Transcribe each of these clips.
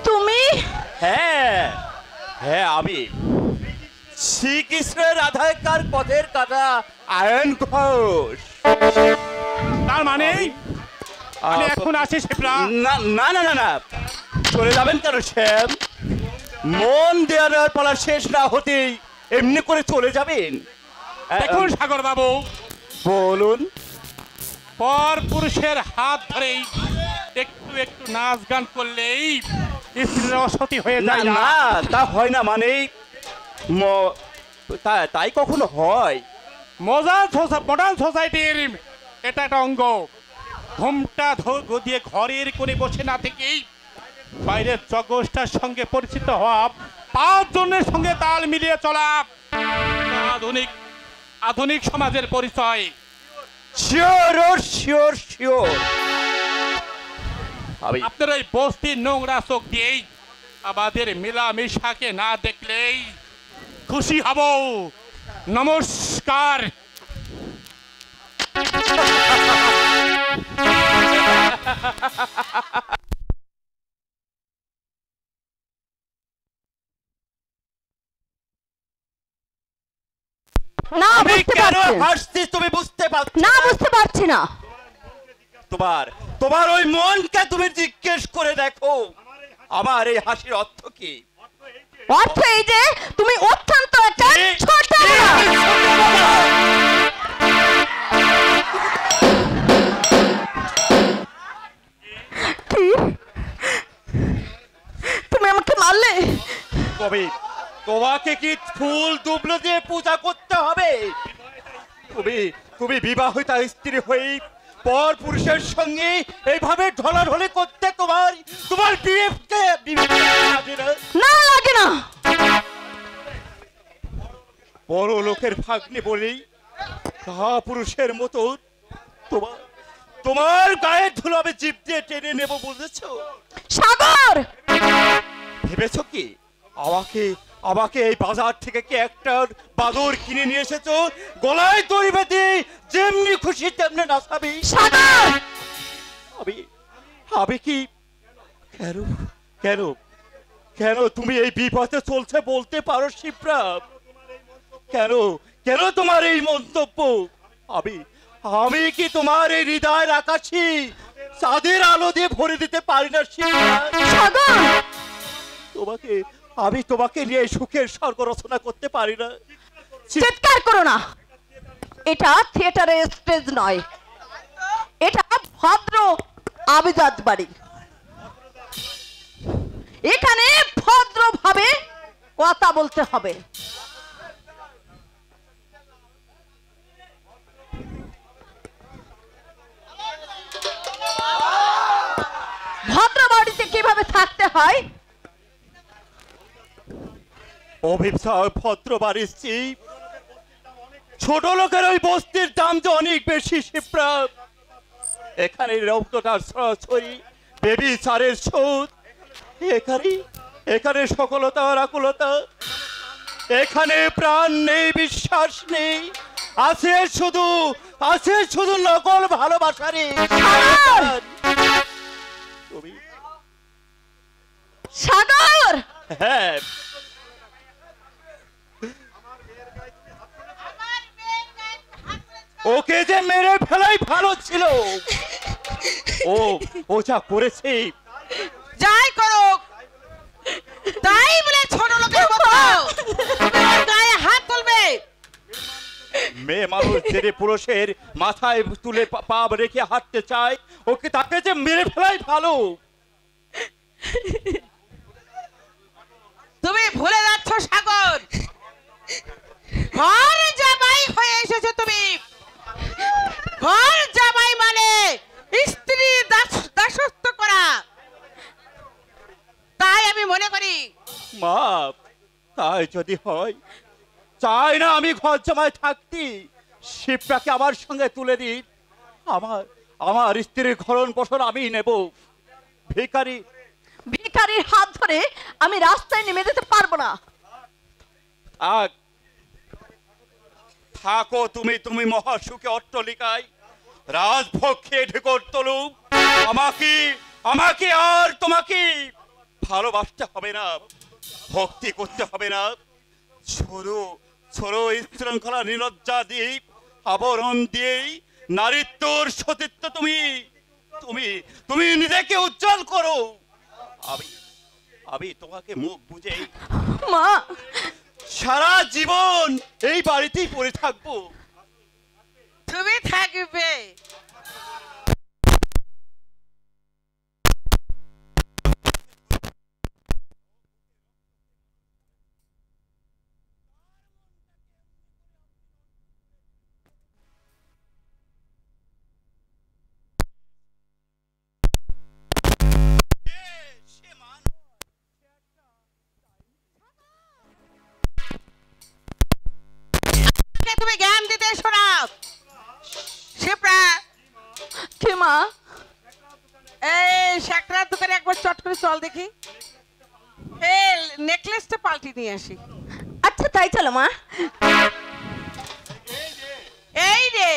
তুমি? হ্যাঁ হ্যাঁ, আমি শ্রীকৃষ্ণের রাধাকার পথের কাটা আয়ন ঘোষ। তার মানে আমি এখন আসি শিপ্রা? না না না না না, চলে যাবেন কেন শ্যাম? মন দেওয়ার পালা শেষ না হতেই এমনি করে চলে যাবেন? দেখুন সাগর বাবু, বলুন। পর পুরুষের হাত ধরেই একটু একটু নাচ গান করলেই স্ত্রীর অসতী হয়ে না যায় না, তা হয় না মানে তাই কখনো হয়? মডার্ন সোসাইটির এটা একটা অঙ্গ। ঘুমটা দিয়ে ঘরের কোণে বসে না থেকেই বাইরের জগৎটার সঙ্গে পরিচিত হওয়া, 5 জনের সঙ্গে তাল মিলিয়ে চলা আধুনিক সমাজের পরিচয়। Sure sure sure. আপনার ওই বস্তির নোংরা চোখ দিয়েই আমাদের মেলামেশাকে না দেখলেই খুশি হব। নমস্কার। না, বুঝতে পারছি। তুমি বুঝতে পারছো না? বুঝতে পারছি না। তোমার ওই মনকে তুমি জিজ্ঞেস করে দেখো আমার এই হাসির অর্থ কি। অর্থ এই যে তুমি অত্যন্ত একটা ছোট। তুমি আমাকে মারলে? কবে তোমাকে কি ফুল দুবলো দিয়ে পূজা করতে হবে? তুমি বিবাহিতা স্ত্রী হয়ে পর পুরুষের সঙ্গে এইভাবে ঢলাঢলি করতে তোমার বিবেককে না লাগে না। বড় লোকের ভাগ্নে বলেই তাহা পুরুষের মতো তোমার গায়ে ধুলো আমি জিভ দিয়ে টেনে নেব, বুঝেছো? সাগর, ভেবেছো কি আমাকে এই বাজার থেকে কি একটা বাদর কিনে নিয়ে এসেছো? গলায় দড়ি বেঁধে যেমনি খুশি তেমনি নাচাবি? সাগর, আমি কি কেন কেন কেন তুমি এই বিপথে চলছে বলতে পারো শিপ্রা? কেন কেন তোমার এই মন্তব্য? আমি কি তোমার এই হৃদয়ের আকাশে চাঁদের আলো দিয়ে ভরে দিতে পারি না শিপ্রা? সাগর, আমি তোমাকে নিয়ে সুখের স্বর্গ রচনা করতে পারি না। চিৎকার করো না। এটা থিয়েটারের স্টেজ নয়, এটা ভদ্র আবিজাত বাড়ি। এখানে ভদ্রভাবে কথা বলতে হবে। ভদ্র বাড়িতে কিভাবে থাকতে হয়? ভদ্র বাড়ির ছোট লোকের ওই বস্তির দাম যে অনেক বেশি শিপ্রা। এখানে রৌদ্রটার সরাসরি বেবি চারের সুদ, এখানে সকলতা আর আকুলতা, এখানে প্রাণ নেই, বিশ্বাস নেই, আছে শুধু নকল ভালোবাসারই। সাগর, হ্যাঁ, ওকে যে মেরে ফেলাই ভালো ছিল। ও যা করেছে, যাই করুক, তাই বলে ছোট লোকের মতো গায়ে হাত তুলবে? মেয়ে মানুষ যে পুরুষের মাথায় তুলে পা রেখে হাঁটতে চায়, তাকে যে মেরে ফেলাই ভালো। তুমি ভুলে যাচ্ছ সাগর, ঘরে জামাই হয়ে এসেছো তুমি। তাই যদি হয়, চাই না আমি ঘর জামাই থাকতে, শিবটাকে আমার সঙ্গে তুলে দিন। আমার আমার স্ত্রীর ঘরণ পোষণ আমি নেব। ভিখারি ভিখারির হাত ধরে আমি রাস্তায় নেমে যেতে পারবো না। থাক, থাকো তুমি তুমি মহাসুখে অট্টলিকায় রাজভোগ খেয়ে ঢেকর তলু। আমাকে আমাকে আর তোমাকে ভালোবাসতে হবে না, ভক্তি করতে হবে না। ছোড়ো ছোড়ো শৃঙ্খলা নিলজ্জা দিয়ে আবরণ দিয়েই নারীত্বর সতীত্ব তুমি তুমি তুমি নিজেকে উজ্জ্বল করো। আমি আমি তোমাকে মুখ বুঝেই মা, সারা জীবন এই বাড়িতেই পড়ে থাকবো। তুমি থাকবে। তুমি জ্ঞান দিতে শোনাও শিপ্রা। কি মা? এই শাকরার দোকানে একবার চট করে চল দেখি, এই নেকলেসটা পাল্টি নিয়ে আসি। আচ্ছা তাই চলো মা। এই রে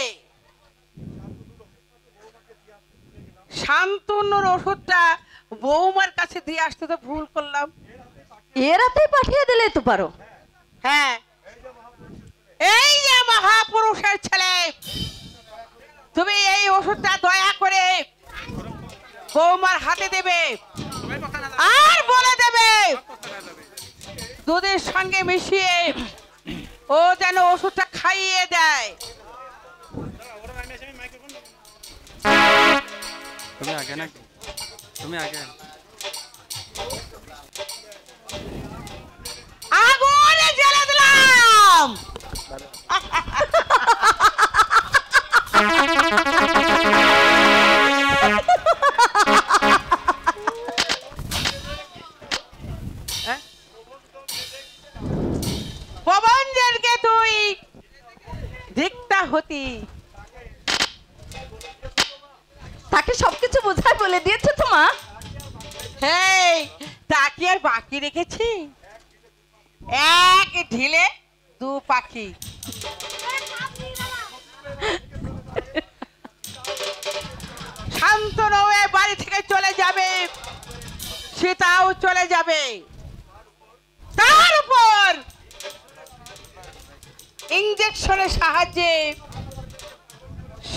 শান্তনুর ওষুধটা বৌমার কাছে দিয়ে আসতে তো ভুল করলাম। এরাতেই পাঠিয়ে দিলে তো পারো। হ্যাঁ, এই যে মহাপুরুষের ছেলে, তুমি এই ওষুধটা দয়া করে বৌমার হাতে দেবে আর বলে দেবে দুধের সঙ্গে মিশিয়ে ও যেন ওষুধটা খাইয়ে দেয়। তুমি আগে না, তুমি আগে। আগুনে জ্বেলে দিলাম। পবনজনকে তুই দিকটা হতি, তাকে সবকিছু বোঝাই বলে দিয়েছো তো মা। হেই তাকে আর বাকি রেখেছি? এক ঢিলে দু পাখি। শান্তনু এই বাড়ি থেকে চলে যাবে, সীতাও চলে যাবে, তার উপর ইঞ্জেকশনের সাহায্যে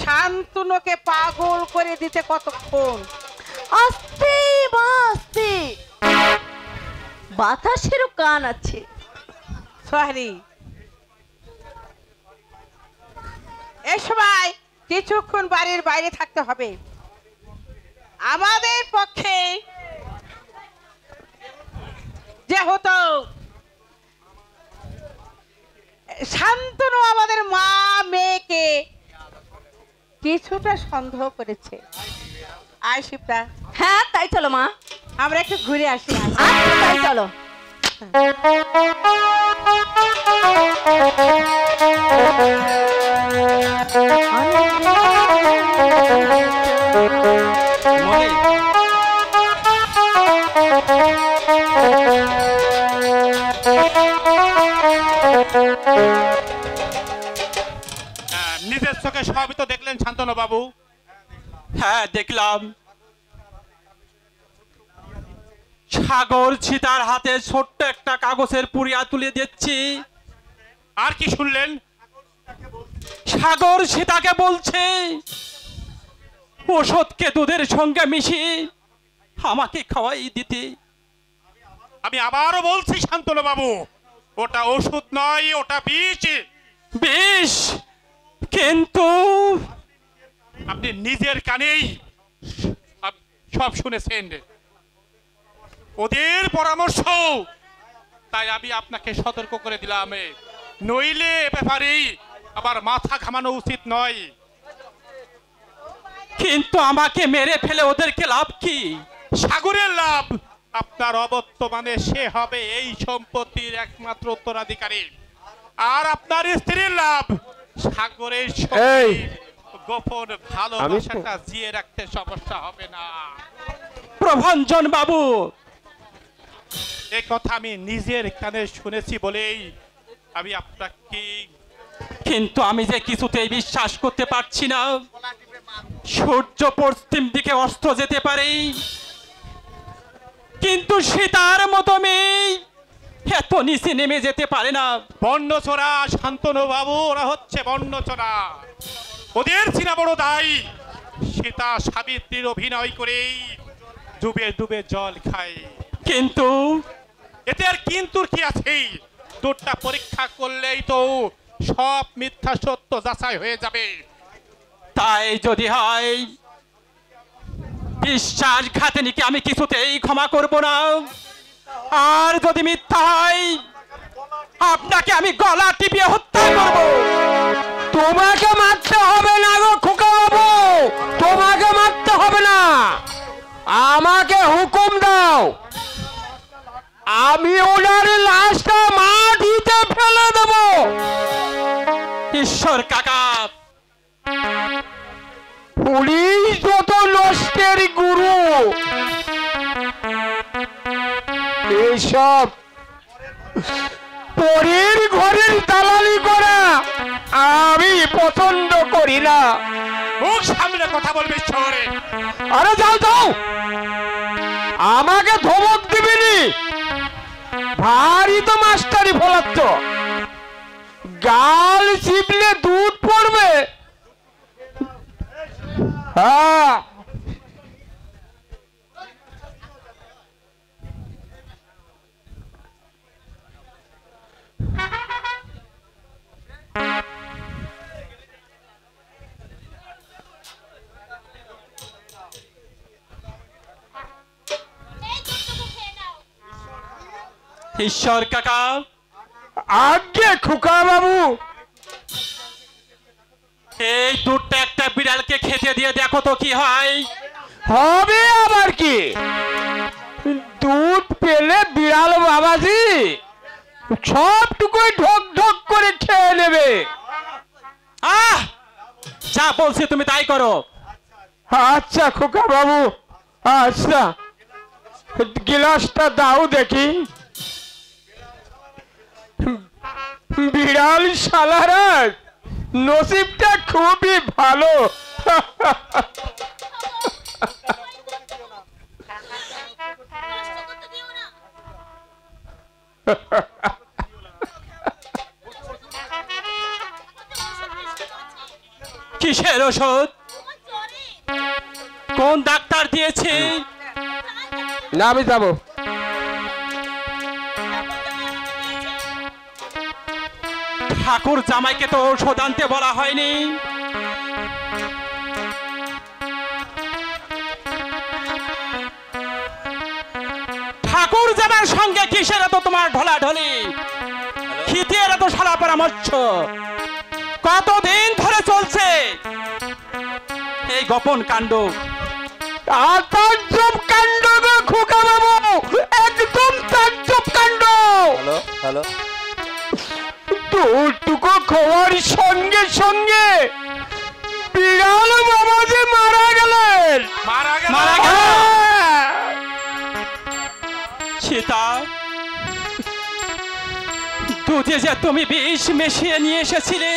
শান্তনুকে পাগল করে দিতে কতক্ষণ? আস্তে আস্তে, বাতাসেরও কান আছে। সরি, এ সময় কিছুক্ষণ বাড়ির বাইরে থাকতে হবে। আমাদের পক্ষে যেহেতু শান্তনু আমাদের মা মেয়েকে কিছুটা সন্দেহ করেছে। আয় শিপ্রা, হ্যাঁ তাই চলো মা। আমরা একটু ঘুরে আসি। আচ্ছা তাই চলো। নিজের চোখে সবই তো দেখলেন শান্তনু বাবু। হ্যাঁ দেখলাম, সাগর সীতার হাতে ছোট্ট একটা কাগজের পুড়িয়া তুলে দিচ্ছি। আর কি শুনলেন? সাগর সীতাকে বলছে ওষুধকে দুধের সঙ্গে মিশিয়ে আমাকে খাওয়াই দিতে। আমি আবারও বলছি শান্তনু বাবু, ওটা ওষুধ নয়, ওটা বিষ। বেশ, কিন্তু আপনি নিজের কানেই সব শুনেছেন, ওদের পরামর্শ। তাই আমি আপনাকে সতর্ক করে দিলাম, নইলে এ ব্যাপারেই আবার মাথা ঘামানো উচিত নয়। কিন্তু আমাকে মেরে ফেলে ওদেরকে লাভ কি? সাগরের লাভ। আপনার অবর্তমানে সে হবে এই সম্পত্তির একমাত্র উত্তরাধিকারী। আর আপনার স্ত্রীর লাভ সাগরের সঙ্গে গোপন ভালোবাসাটা জিয়ে রাখতে সমস্যা হবে না। প্রভঞ্জন বাবু, এই কথা আমি নিজের কানে শুনেছি বলেই আমি আপনাকে। কিন্তু আমি যে কিছুতেই বিশ্বাস করতে পারছি না। সূর্য পশ্চিম দিকে অস্ত যেতে পারে, কিন্তু সীতার মতো মেয়ে এত নিচে নেমে যেতে পারে না। বন্যচোরা শান্তনু বাবু, ওরা হচ্ছে বন্যচোরা। ওদের চিনা বড় দায়ী। সীতা সাবিত্রীর অভিনয় করেই ডুবে ডুবে জল খায়। কিন্তু এতে আর কিন্তুর কি আছে? দুধটা পরীক্ষা করলেই তো সব মিথ্যা সত্য যাচাই হয়ে যাবে। তাই যদি হয়, বিশ্বাসঘাতিনীকে আমি কিছুতেই ক্ষমা করব না। আর যদি মিথ্যা হয়, আপনাকে আমি গলা টিপিয়ে হত্যা করব। তোমাকে মারতে হবে না গো খোকা বাবু, তোমাকে মারতে হবে না। আমাকে হুকুম দাও, আমি ওনার লাশটা মাটিতে ফেলে দেব। ঈশ্বর কাকা, পুলিশ যত নষ্টের গুরু, এইসব পরের ঘরের দালালি করা আমি পছন্দ করি না। মুখ সামনে কথা বলবে শহরে। আরে যাও যাও, আমাকে ধমক দিবিনি। ভারী তো মাস্টারি ফলাচ্ছ, গাল চিপলে দুধ পড়বে। হ্যাঁ, ঈশ্বর কাকা। আজ্ঞে খোকা বাবু। এই দুধটা একটা বিড়ালকে খেতে দিয়ে দেখো তো কি হয়। হবে আবার কি? দুধ পেলে বিড়াল বাবাজি সবটুকুই ঢক ঢক করে খেয়ে নেবে। যা বলছি তুমি তাই করো। আচ্ছা খোকা বাবু, আচ্ছা গিলাসটা দাও দেখি। বিড়াল শালারা নসিবটা খুবই ভালো। কিসের ওষুধ? কোন ডাক্তার দিয়েছে? না আমি যাবো। ঠাকুর জামাইকে তো ঔষধ আনতে বলা হয়নি। ঠাকুর জামাইয়ের সঙ্গে কিসের এত তোমার ঢলাঢলি? খিতের এত সারা পরামর্শ কতদিন ধরে চলছে এই গোপন কাণ্ড? তাজ্জব কাণ্ড গো খোকা বাবু, একদম তাজ্জব কাণ্ড। হ্যালো হ্যালো, দুটুকু খাওয়ার সঙ্গে সঙ্গে বিড়াল বাবাজি মারা গেলেন। মারা গেল। মারা গেল। হ্যাঁ। সীতা, দুধে যে তুমি বিষ মিশিয়ে নিয়ে এসেছিলে,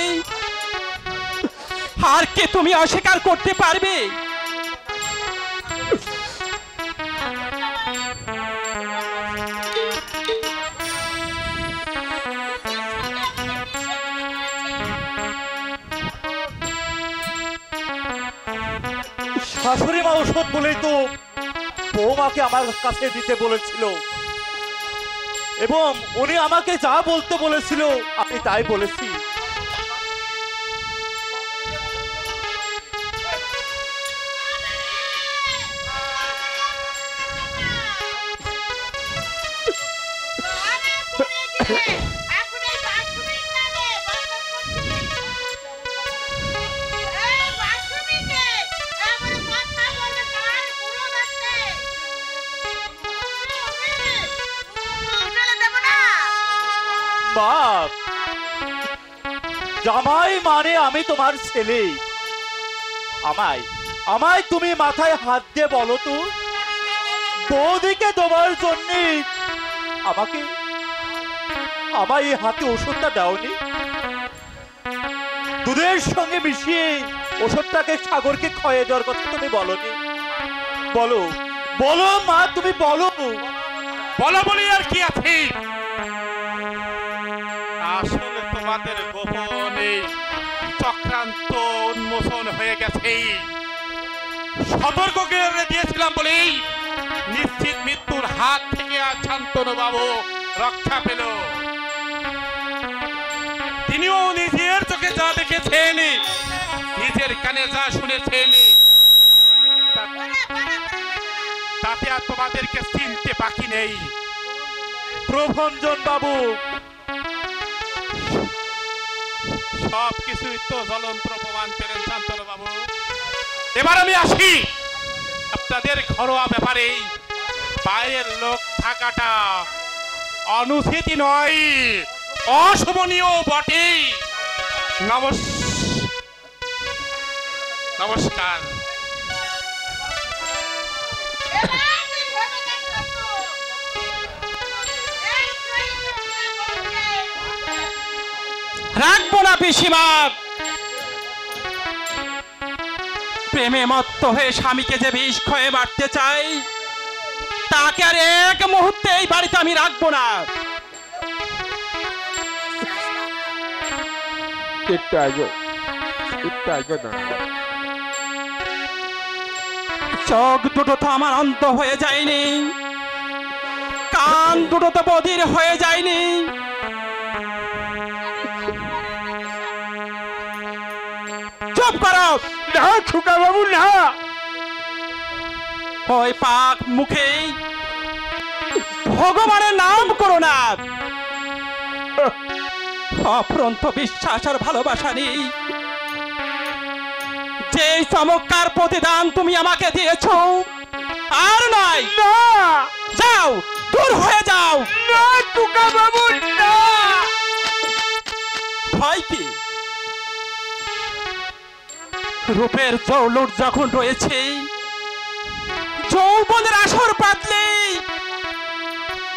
আর কি তুমি অস্বীকার করতে পারবে? শাশুড়ি মা ওষুধ বলেই তো বৌমাকে আমার কাছে দিতে বলেছিল, এবং উনি আমাকে যা বলতে বলেছিল আমি তাই বলেছি। বাপ, জামাই মানে আমি তোমার ছেলে। আমায় আমায় তুমি মাথায় হাত দিয়ে বলো তো, বৌদিকে দেওয়ার জন্য আমাকে আমার এই হাতে ওষুধটা দাওনি? দুধের সঙ্গে মিশিয়ে ওষুধটাকে সাগরকে খয়ে দেওয়ার কথা তুমি বলনি? বলো বলো মা, তুমি বলো। বলো বলি আর কি আছে? আসলে তোমাদের গোপনে চক্রান্ত উন্মোচন হয়ে গেছে। সতর্ক করে দিয়েছিলাম বলেই নিশ্চিত মৃত্যুর হাত থেকে আজ শান্তনু বাবু রক্ষা পেল। তিনিও নিজের চোখে যা দেখেছেন, নিজের কানে যা শুনেছেন, তাতে আর তোমাদেরকে চিনতে বাকি নেই। প্রভঞ্জন বাবু, সব কিছুই তো জ্বলন্ত প্রমাণ পেলেন শান্তনু বাবু। এবার আমি আসি আপনাদের ঘরোয়া ব্যাপারে। বাইরের লোক থাকাটা অনুচিত নয়, অশোভনীয় বটে। নমস্কার। রাখবো না পিসিমা। প্রেমে মত্ত হয়ে স্বামীকে যে বিষ খয়ে মারতে চাই, তাকে আর এক মুহূর্তে এই বাড়িতে আমি রাখবো না। চোখ দুটো তো আমার অন্ধ হয়ে যায়নি, কান দুটো তো বধির হয়ে যায়নি। চুপ করো। না খোকা বাবু না। ওই পাক মুখে ভগবানের নাম করো না। অফুরন্ত বিশ্বাস আর ভালোবাসা নেই। যে চমৎকার প্রতিদান তুমি আমাকে দিয়েছ, আর নয়। না যাও, দূর হয়ে যাও। না খোকা বাবু না। ভয় কি? রূপের জৌলুট যখন রয়েছে, যৌবনের আসর পাতলে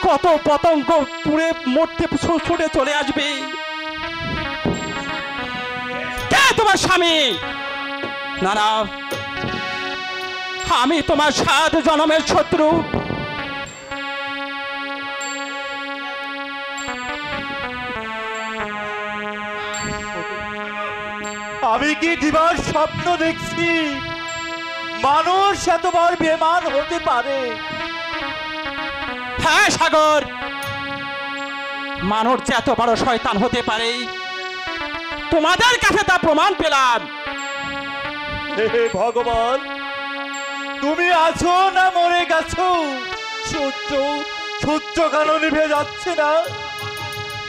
কত পতঙ্গ পুড়ে মরতে ছুটে চলে আসবে। কে তোমার স্বামী? না না, আমি তোমার 7 জন্মের শত্রু। আমি কি দিবার স্বপ্ন দেখছি? মানুষ এতবার বেমান হতে পারে? হ্যাঁ সাগর, মানুষ যে এত বড় শয়তান হতে পারে, তোমাদের কাছে তা প্রমাণ পেলাম। হে ভগবান, তুমি আছো না মরে গেছো? সূর্য সূর্য কেন নিভে যাচ্ছে না?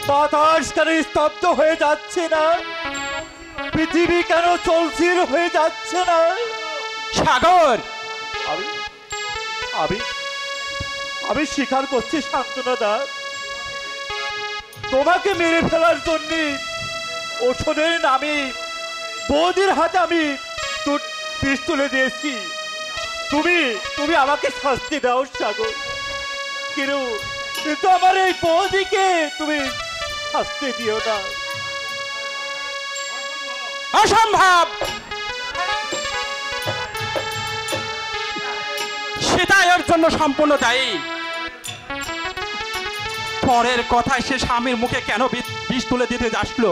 বাতাস কেন স্তব্ধ হয়ে যাচ্ছে না? পৃথিবী কেন চলছিল হয়ে যাচ্ছে না? সাগর, আমি আমি আমি স্বীকার করছি শান্তনা দা, তোমাকে মেরে ফেলার জন্য ওষুধের নামে বৌদির হাতে আমি বিষ তুলে দিয়েছি। তুমি তুমি আমাকে শাস্তি দাও সাগর, কিন্তু আমার এই বৌদিকে তুমি শাস্তি দিও না। অসম্ভব। সেটা এর জন্য সম্পূর্ণ দায়ী। পরের কথায় সে স্বামীর মুখে কেন বিষ তুলে দিতে আসলো?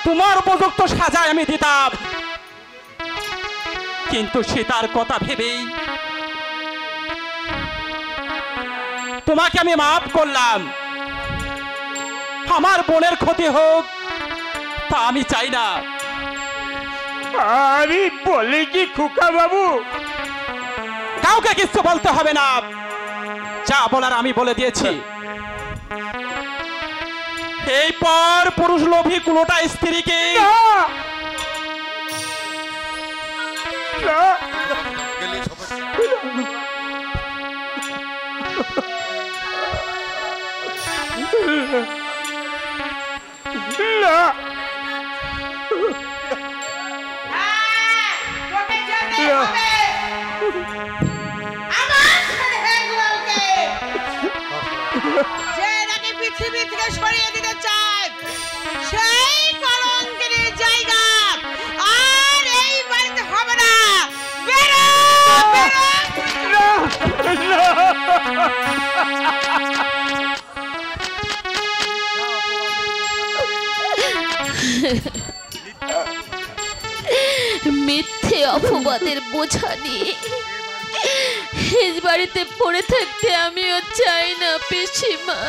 তোমার উপযুক্ত সাজায় আমি দিতাম, কিন্তু সে তার কথা ভেবেই তোমাকে আমি মাফ করলাম। আমার বোনের ক্ষতি হোক তা আমি চাই না। আমি বলি কি খোকা বাবু? কাউকে কিছু বলতে হবে না, যা বলার আমি বলে দিয়েছি। এই পর পুরুষ লোভী কোনোটা স্ত্রীকে না হ্যাঁ, তোকে যেতে না। হবে। আমার ছেলে দুলালকে যে নাকি পৃথিবী থেকে সরিয়ে দিতে চায়, সেই কলঙ্কিনীর জায়গা আর এই বাড়িতে হবে না। বেরো, বেরো। মিথ্যে অপবাদের বোঝা নিয়ে এই বাড়িতে পড়ে থাকতে আমিও চাই না পিসিমা।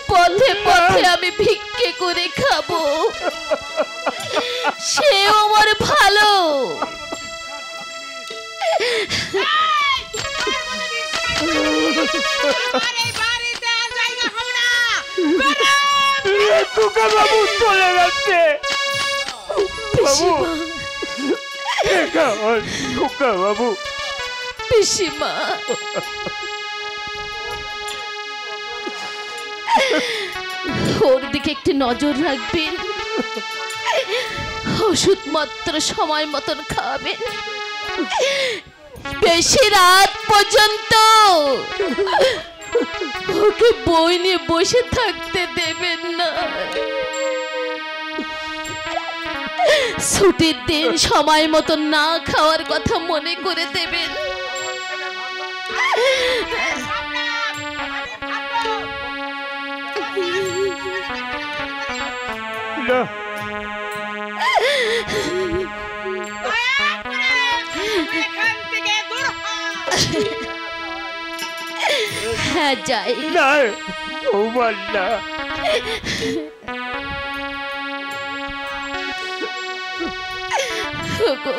পথে পথে আমি ভিক্ষে করে খাবো, সেও আমার ভালো। আমার এই বাড়িতে আর জায়গা হবে না। বেরো। খোকা বাবু চলে যাচ্ছে। বাবু খোকা বাবু। পিসিমা, ওর দিকে একটু নজর রাখবেন, ওষুধ মাত্র সময় মতন খাওয়াবেন, বেশি রাত পর্যন্ত ওকে বই নিয়ে বসে থাকতে দেবেন না। ছুটির দিন সময় মতন না খাওয়ার কথা মনে করে দেবেন। না এখান থেকে দূর হ। হ্যাঁ যাই। না বৌমা না। ওগো,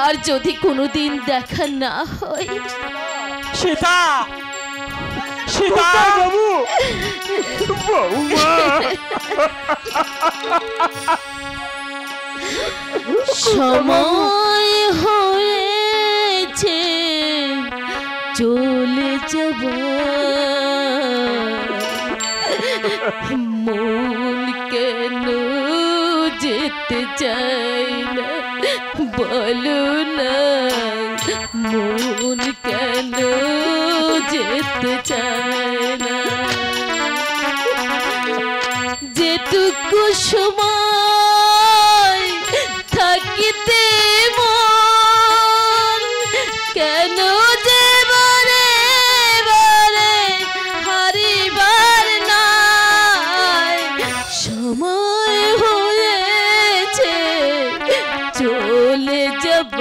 আর যদি কোনোদিন দেখা না হয়, সীতা, সীতা, বাবু বৌমা। সময় হয়েছে চলে যাব, মন কেন যেতে চাই না, বলো না মন কেন যেতে চায় না। যেটুকু সময় থাকিতে মন কেন যে বারে বারে হারিবার নাই, সময় হয়েছে চলে যাব।